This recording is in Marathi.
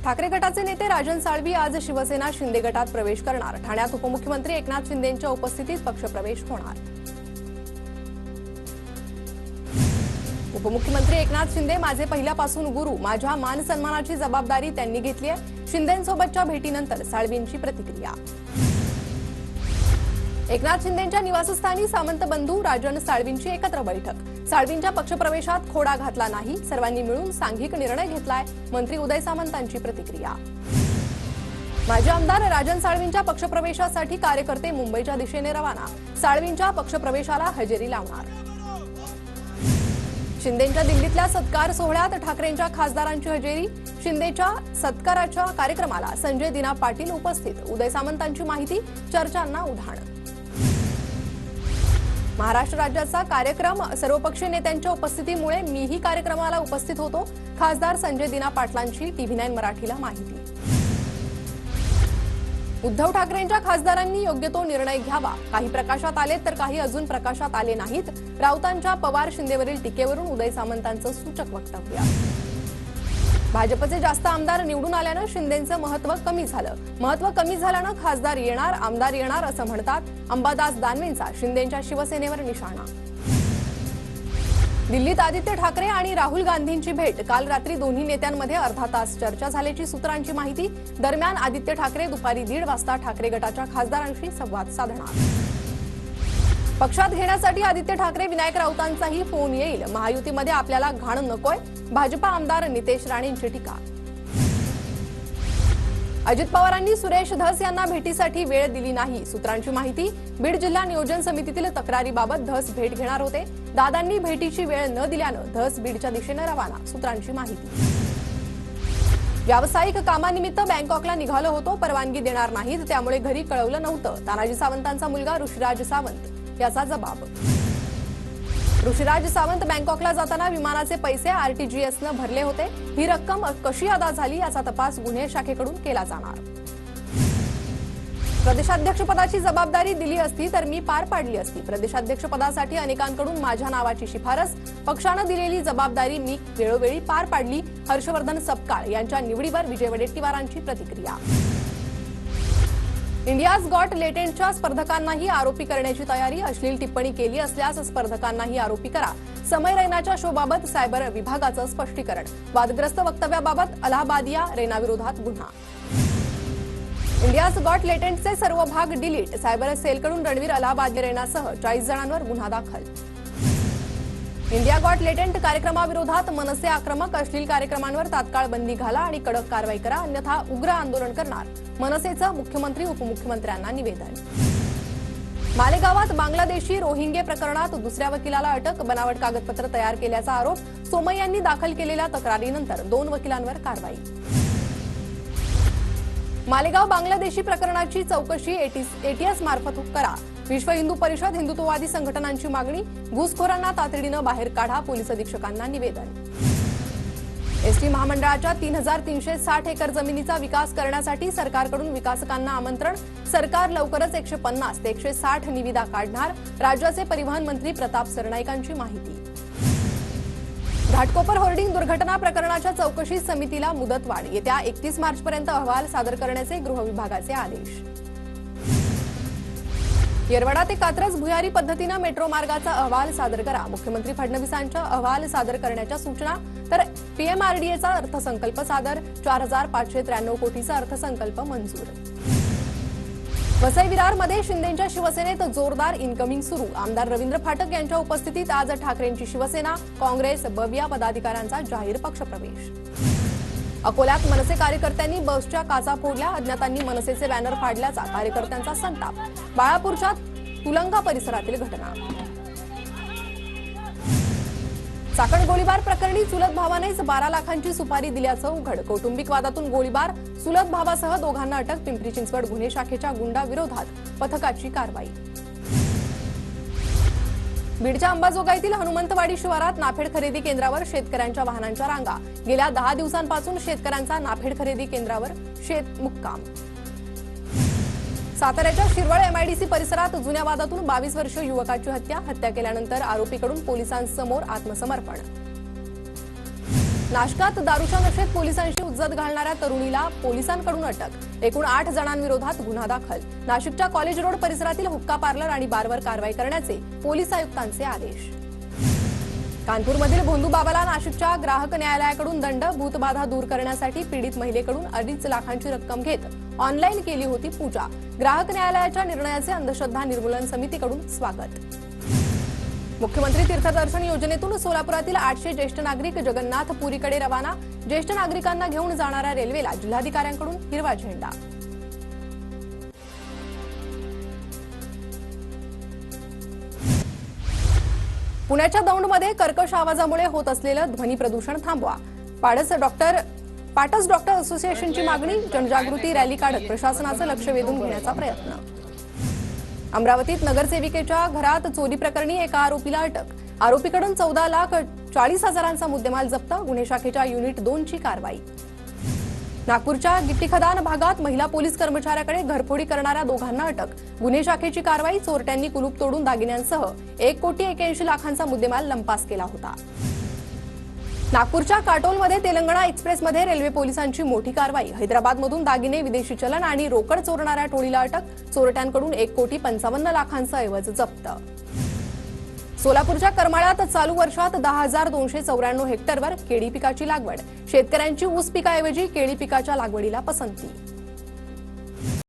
ठाकरे गटाचे नेते राजन साळवी आज शिवसेना शिंदे गटात प्रवेश करणार। ठाण्यात उपमुख्यमंत्री एकनाथ शिंदेंच्या उपस्थितीत पक्षप्रवेश होणार। उपमुख्यमंत्री एकनाथ शिंदे माझे पहिल्यापासून गुरु, माझ्या मान सन्मानाची जबाबदारी त्यांनी घेतली आहे। शिंदेंसोबतच्या भेटीनंतर साळवींची प्रतिक्रिया। एकनाथ शिंदेंच्या निवासस्थानी सामंत बंधू राजन साळवींची एकत्र बैठक। साळवींच्या पक्षप्रवेशात खोडा घातला नाही, सर्वांनी मिळून सांघिक निर्णय घेतलाय। मंत्री उदय सामंतांची प्रतिक्रिया। माजी आमदार राजन साळवींच्या पक्षप्रवेशासाठी कार्यकर्ते मुंबईच्या दिशेने रवाना। साळवींच्या पक्षप्रवेशाला हजेरी लावणार। शिंदेंच्या दिल्लीतल्या सत्कार सोहळ्यात ठाकरेंच्या खासदारांची हजेरी। शिंदेच्या सत्काराच्या कार्यक्रमाला संजय दिना पाटील उपस्थित। उदय सामंतांची माहिती, चर्चांना उधाण। महाराष्ट्र राज्याचा कार्यक्रम सर्वपक्षीय नेत्यांच्या उपस्थितीमुळे मीही कार्यक्रमाला उपस्थित होतो। खासदार संजय दिना पाटलांची TV9 मराठीला माहिती। उद्धव ठाकरेंच्या खासदारांनी योग्य तो निर्णय घ्यावा। काही प्रकाशात आले तर काही अजून प्रकाशात आले नाहीत। राऊतांच्या पवार शिंदेवरील टीकेवरून उदय सामंतांचं सूचक वक्तव्य। भाजपचे जास्त आमदार निवडून आल्यानं शिंदेंचं महत्त्व कमी झालं। महत्त्व कमी झाल्यानं खासदार येणार, आमदार येणार असं म्हणतात अंबादास दानवेंचा शिंदेंच्या शिवसेनेवर निशाणा। दिल्लीत आदित्य ठाकरे आणि राहुल गांधींची भेट। काल रात्री दोन्ही नेत्यांमध्ये अर्धा तास चर्चा झाल्याची सूत्रांची माहिती। दरम्यान आदित्य ठाकरे दुपारी 1:30 वाजता ठाकरे गटाच्या खासदारांशी संवाद साधणार। पक्षात घेण्यासाठी आदित्य ठाकरे विनायक राऊतांचाही फोन येईल। महायुतीमध्ये आपल्याला घाण नकोय, भाजपा आमदार नितेश राणेंची टीका। अजित पवारांनी सुरेश धस यांना भेटीसाठी वेळ दिली नाही, सूत्रांची माहिती। बीड जिल्हा नियोजन समितीतील तक्रारीबाबत धस भेट घेणार होते। दादांनी भेटीची वेळ न दिल्यानं धस बीडच्या दिशेने रवाना, सूत्रांची माहिती। व्यावसायिक कामानिमित्त बँकॉकला निघालो होतो, परवानगी देणार नाहीत, त्यामुळे घरी कळवलं नव्हतं। तानाजी सावंतांचा मुलगा ऋषिराज सावंत याचा जबाब। ऋषिराज सावंत बँकॉकला जाताना विमानाचे पैसे RTGSनं भरले होते। ही रक्कम कशी अदा झाली याचा तपास गुन्हे शाखेकडून केला जाणार। प्रदेशाध्यक्षपदाची जबाबदारी दिली असती तर मी पार पाडली असती। प्रदेशाध्यक्षपदासाठी अनेकांकडून माझ्या नावाची शिफारस, पक्षानं दिलेली जबाबदारी मी वेळोवेळी पार पाडली। हर्षवर्धन सपकाळ यांच्या निवडीवर विजय वडेट्टीवारांची प्रतिक्रिया। इंडियाज गॉट लेटेंटच्या स्पर्धकांनाही आरोपी करण्याची तयारी। अश्लील टिप्पणी केली असल्यास स्पर्धकांनाही आरोपी करा। समय रैनाच्या शोबाबत सायबर विभागाचं स्पष्टीकरण। वादग्रस्त वक्तव्याबाबत अलाहाबादिया रैनाविरोधात गुन्हा। इंडियाज गॉट लेटेंटचे सर्व भाग डिलीट। सायबर सेलकडून रणवीर अलाहाबादिया रैनासह 40 जणांवर गुन्हा दाखल। इंडिया गॉट लेटेंट कार्यक्रमाविरोधात मनसे आक्रमक। अश्लील कार्यक्रमांवर तात्काळ बंदी घाला आणि कडक कारवाई करा, अन्यथा उग्र आंदोलन करणार। मनसेचं मुख्यमंत्री उपमुख्यमंत्र्यांना निवेदन। मालेगावात बांगलादेशी रोहिंगे प्रकरणात दुसऱ्या वकिलाला अटक। बनावट कागदपत्र तयार केल्याचा आरोप। सोमय्यांनी दाखल केलेल्या तक्रारीनंतर 2 वकिलांवर कारवाई। मालेगाव बांगलादेशी प्रकरणाची चौकशी ATS मार्फत करा। विश्व हिंदू परिषद हिंदुत्ववादी संघटनांची मागणी। घुसखोरांना तातडीनं बाहेर काढा, पोलीस अधीक्षकांना निवेदन। एसटी महामंडळाच्या 3360 एकर जमिनीचा विकास करण्यासाठी सरकारकडून विकासकांना आमंत्रण। सरकार लवकरच 150 ते 160 निविदा काढणार। राज्याचे परिवहन मंत्री प्रताप सरनाईकांची माहिती। घाटकोपर होर्डिंग दुर्घटना प्रकरणाच्या चौकशी समितीला मुदतवाढ। येत्या 31 मार्चपर्यंत अहवाल सादर करण्याचे गृह विभागाचे आदेश। येरवडा ते कात्रज भुयारी पद्धतीनं मेट्रो मार्गाचा अहवाल सादर करा। मुख्यमंत्री फडणवीसांच्या अहवाल सादर करण्याच्या सूचना। तर PMRDAचा अर्थसंकल्प सादर। 4593 कोटीचा अर्थसंकल्प मंजूर। वसई विरारमध्ये शिंदेंच्या शिवसेनेत जोरदार इनकमिंग सुरू। आमदार रवींद्र फाटक यांच्या उपस्थितीत आज ठाकरेंची शिवसेना, काँग्रेस, बविया पदाधिकाऱ्यांचा जाहीर पक्षप्रवेश। अकोल्यात मनसे कार्यकर्त्यांनी बसच्या काचा फोडल्या। अज्ञातांनी मनसेचे बॅनर फाडल्याचा कार्यकर्त्यांचा संताप। बाळापूरच्या तुलंगा परिसरातील घटना। चाकण गोळीबार प्रकरणी चुलत भावानेच 12 लाखांची सुपारी दिल्याचं उघड। कौटुंबिक वादातून गोळीबार, चुलत भावासह दोघांना अटक। पिंपरी चिंचवड गुन्हे शाखेच्या गुंडाविरोधात पथकाची कारवाई। बीडच्या अंबाजोगाईतील हनुमंतवाडी शिवारात नाफेड खरेदी केंद्रावर शेतकऱ्यांच्या वाहनांच्या रांगा। गेल्या 10 दिवसांपासून शेतकऱ्यांचा नाफेड खरेदी केंद्रावर मुक्काम। साताऱ्याच्या शिरवळ MIDC परिसरात जुन्या वादातून 22 वर्षीय युवकाची हत्या केल्यानंतर आरोपीकडून पोलिसांसमोर आत्मसमर्पण। नाशकात दारूच्या नशेत पोलिसांशी उज्जत घालणाऱ्या तरुणीला पोलिसांकडून अटक। एकूण 8 जणांविरोधात गुन्हा दाखल। नाशिकच्या कॉलेज रोड परिसरातील हुक्का पार्लर आणि बारवर कारवाई करण्याचे पोलीस आयुक्तांचे आदेश। कानपूरमधील भोंदूबाबाला नाशिकच्या ग्राहक न्यायालयाकडून दंड। भूतबाधा दूर करण्यासाठी पीडित महिलेकडून 2.5 लाखांची रक्कम घेत ऑनलाईन केली होती पूजा। ग्राहक न्यायालयाच्या निर्णयाचे अंधश्रद्धा निर्मूलन समितीकडून स्वागत। मुख्यमंत्री तीर्थदर्शन योजनेतून सोलापुरातील 800 ज्येष्ठ नागरिक जगन्नाथपुरीकडे रवाना। ज्येष्ठ नागरिकांना घेऊन जाणाऱ्या रेल्वेला जिल्हाधिकाऱ्यांकडून हिरवा झेंडा। पुण्याच्या दौंडमध्ये कर्कश आवाजामुळे होत असलेलं ध्वनी प्रदूषण थांबवा। पाटस डॉक्टर असोसिएशनची मागणी। जनजागृती रॅली काढत प्रशासनाचं लक्ष वेधून घेण्याचा प्रयत्न। अमरावतीत नगरसेविकेच्या घरात चोरी प्रकरणी एका आरोपीला अटक। आरोपीकडून 14,40,000चा मुद्देमाल जप्त। गुन्हे शाखेच्या युनिट 2 ची कारवाई। नागपूरच्या गिट्टीखदान भागात महिला पोलीस कर्मचाऱ्याकडे घरफोडी करणाऱ्या दोघांना अटक। गुन्हे शाखेची कारवाई। चोरट्यांनी कुलूप तोडून दागिन्यांसह 1,81,00,000चा मुद्देमाल लंपास केला होता। नागपूरच्या काटोलमध्ये तेलंगणा एक्सप्रेसमध्ये रेल्वे पोलिसांची मोठी कारवाई। हैदराबादमधून दागिने, विदेशी चलन आणि रोकड चोरणाऱ्या टोळीला अटक। चोरट्यांकडून 1,55,00,000चा ऐवज जप्त। सोलापूरच्या करमाळ्यात चालू वर्षात 10,294 हेक्टरवर केळी पिकाची लागवड। शेतकऱ्यांची ऊस पिकाऐवजी केळी पिकाच्या लागवडीला पसंती।